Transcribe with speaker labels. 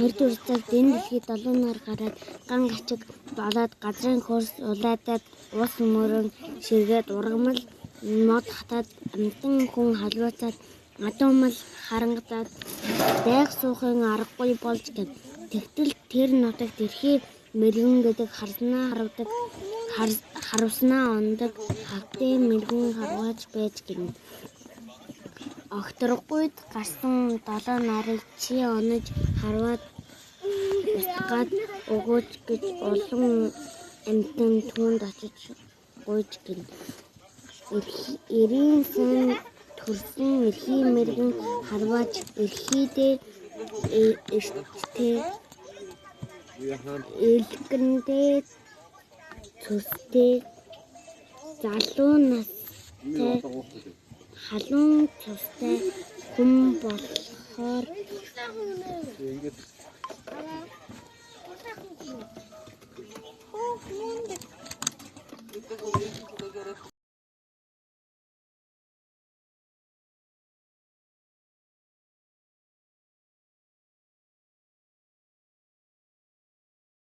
Speaker 1: Эрдүр цаг энэ дэлхийд 7 нар гараад ган ачиг болоод газрын хөрс улайдаад уус мөрөн ширгээд ургамал мод хатаад амтан хүн халууцаад адуумал харангадаад байг суухын аргагүй болж гэн. Тэгтэл тэр нутагт эрхий мэргэн гэдэг харснаа харавдаг харавснаа ондог хавтын мэргэн харваач байж гэн. Огторгойд гарсан 7 нарыг чи онож харваад устгаад өгөөч гэж олон амтан түүнд очиж гуйж гэн. Эрийн сан төрсөн эрхий мэргэн харваач эрхийдээ эрттэй элгэндээ цөстэй залуу настай халуун цустай хүн болохоор